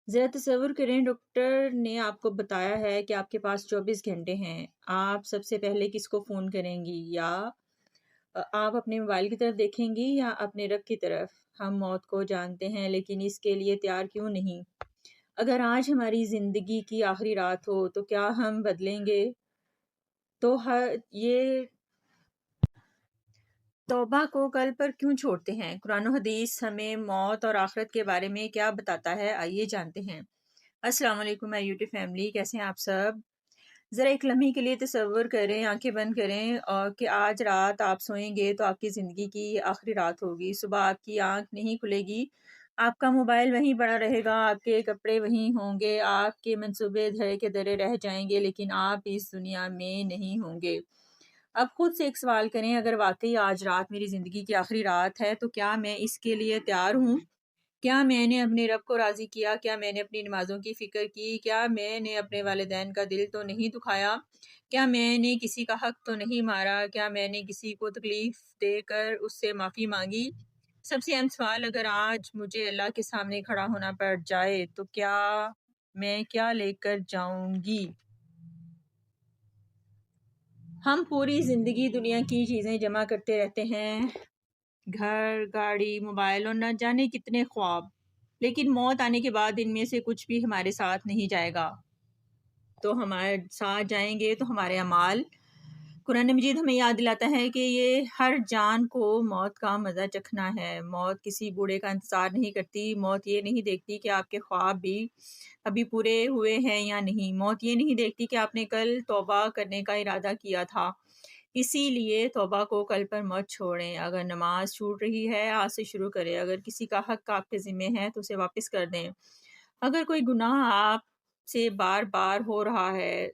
ذرا تصور کریں ڈاکٹر نے آپ کو بتایا ہے کہ آپ کے پاس 24 گھنٹے ہیں۔ آپ سب سے پہلے کس کو فون کریں گی؟ یا آپ اپنے موبائل کی طرف دیکھیں گی یا اپنے رب کی طرف؟ ہم موت کو جانتے ہیں لیکن اس کے لیے تیار کیوں نہیں؟ اگر آج ہماری زندگی کی آخری رات ہو تو کیا ہم بدلیں گے؟ تو یہ توبہ کو کل پر کیوں چھوڑتے ہیں؟ قرآن و حدیث ہمیں موت اور آخرت کے بارے میں کیا بتاتا ہے، آئیے جانتے ہیں۔ السلام علیکم میں یوٹیوب فیملی، کیسے ہیں آپ سب؟ ذرا ایک لمحے کے لیے تصور کریں، آنکھیں بند کریں اور کہ آج رات آپ سوئیں گے تو آپ کی زندگی کی آخری رات ہوگی۔ صبح آپ کی آنکھ نہیں کھلے گی، آپ کا موبائل وہیں پڑا رہے گا، آپ کے کپڑے وہیں ہوں گے، آپ کے منصوبے دھرے کے دھرے رہ جائیں گے، لیکن آپ اس دنیا میں نہیں ہوں گے۔ اب خود سے ایک سوال کریں، اگر واقعی آج رات میری زندگی کی آخری رات ہے تو کیا میں اس کے لیے تیار ہوں؟ کیا میں نے اپنے رب کو راضی کیا؟ کیا میں نے اپنی نمازوں کی فکر کی؟ کیا میں نے اپنے والدین کا دل تو نہیں دکھایا؟ کیا میں نے کسی کا حق تو نہیں مارا؟ کیا میں نے کسی کو تکلیف دے کر اس سے معافی مانگی؟ سب سے اہم سوال، اگر آج مجھے اللہ کے سامنے کھڑا ہونا پڑ جائے تو میں کیا لے کر جاؤں گی؟ ہم پوری زندگی دنیا کی چیزیں جمع کرتے رہتے ہیں، گھر، گاڑی، موبائل اور نہ جانے کتنے خواب، لیکن موت آنے کے بعد ان میں سے کچھ بھی ہمارے ساتھ نہیں جائے گا۔ تو ہمارے ساتھ جائیں گے تو ہمارے اعمال۔ قرآن مجید ہمیں یاد دلاتا ہے کہ یہ ہر جان کو موت کا مزہ چکھنا ہے۔ موت کسی بوڑھے کا انتظار نہیں کرتی، موت یہ نہیں دیکھتی کہ آپ کے خواب بھی ابھی پورے ہوئے ہیں یا نہیں، موت یہ نہیں دیکھتی کہ آپ نے کل توبہ کرنے کا ارادہ کیا تھا۔ اسی لیے توبہ کو کل پر مت چھوڑیں۔ اگر نماز چھوٹ رہی ہے، آج سے شروع کریں۔ اگر کسی کا حق آپ کے ذمہ ہے تو اسے واپس کر دیں۔ اگر کوئی گناہ آپ سے بار بار ہو رہا ہے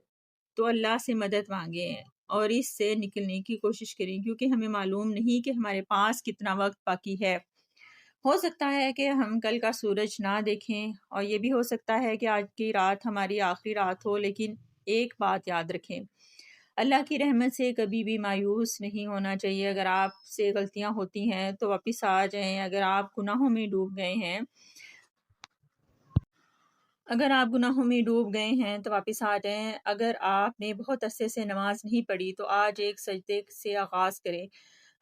تو اللہ سے مدد مانگیں اور اس سے نکلنے کی کوشش کریں، کیونکہ ہمیں معلوم نہیں کہ ہمارے پاس کتنا وقت باقی ہے۔ ہو سکتا ہے کہ ہم کل کا سورج نہ دیکھیں، اور یہ بھی ہو سکتا ہے کہ آج کی رات ہماری آخری رات ہو، لیکن ایک بات یاد رکھیں، اللہ کی رحمت سے کبھی بھی مایوس نہیں ہونا چاہیے۔ اگر آپ سے غلطیاں ہوتی ہیں تو واپس آ جائیں۔ اگر آپ گناہوں میں ڈوب گئے ہیں تو واپس آ جائیں۔ اگر آپ نے بہت عرصے سے نماز نہیں پڑھی تو آج ایک سجدے سے آغاز کریں،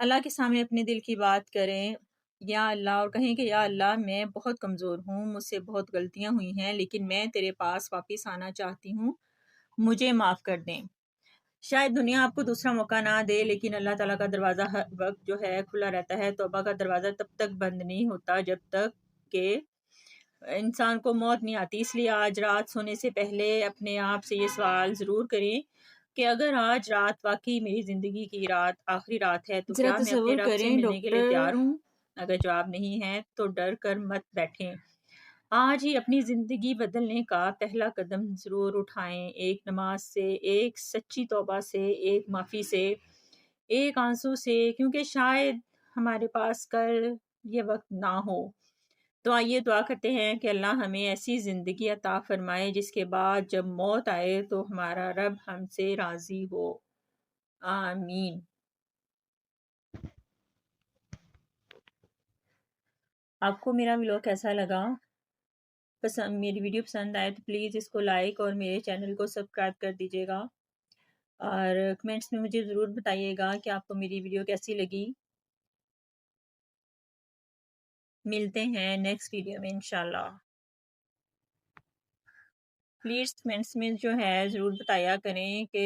اللہ کے سامنے اپنے دل کی بات کریں، یا اللہ، اور کہیں کہ یا اللہ، میں بہت کمزور ہوں، مجھ سے بہت غلطیاں ہوئی ہیں، لیکن میں تیرے پاس واپس آنا چاہتی ہوں، مجھے معاف کر دیں۔ شاید دنیا آپ کو دوسرا موقع نہ دے، لیکن اللہ تعالیٰ کا دروازہ ہر وقت جو ہے کھلا رہتا ہے۔ توبہ کا دروازہ تب تک بند نہیں ہوتا جب تک کہ انسان کو موت نہیں آتی۔ اس لیے آج رات سونے سے پہلے اپنے آپ سے یہ سوال ضرور کریں کہ اگر آج رات واقعی میری زندگی کی آخری رات ہے تو کیا میں اپنے رب سے ملنے کے لیے تیار ہوں؟ اگر جواب نہیں ہے تو ڈر کر مت بیٹھیں، آج ہی اپنی زندگی بدلنے کا پہلا قدم ضرور اٹھائیں، ایک نماز سے، ایک سچی توبہ سے، ایک معافی سے، ایک آنسو سے، کیونکہ شاید ہمارے پاس کل یہ وقت نہ ہو۔ تو آئیے دعا کرتے ہیں کہ اللہ ہمیں ایسی زندگی عطا فرمائے جس کے بعد جب موت آئے تو ہمارا رب ہم سے راضی ہو، آمین۔ آپ کو میرا ویڈیو کیسا لگا؟ میری ویڈیو پسند آئے تو پلیز اس کو لائک اور میرے چینل کو سبسکرائب کر دیجیے گا، اور کمنٹس میں مجھے ضرور بتائیے گا کہ آپ کو میری ویڈیو کیسی لگی۔ ملتے ہیں نیکسٹ ویڈیو میں انشاءاللہ۔ پلیز کمنٹس میں جو ہے ضرور بتایا کریں کہ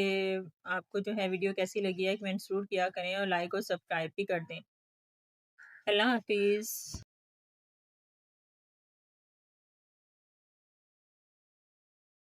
آپ کو جو ہے ویڈیو کیسی لگی ہے، کمنٹ ضرور کیا کریں اور لائک اور سبسکرائب بھی کر دیں۔ اللہ حافظ۔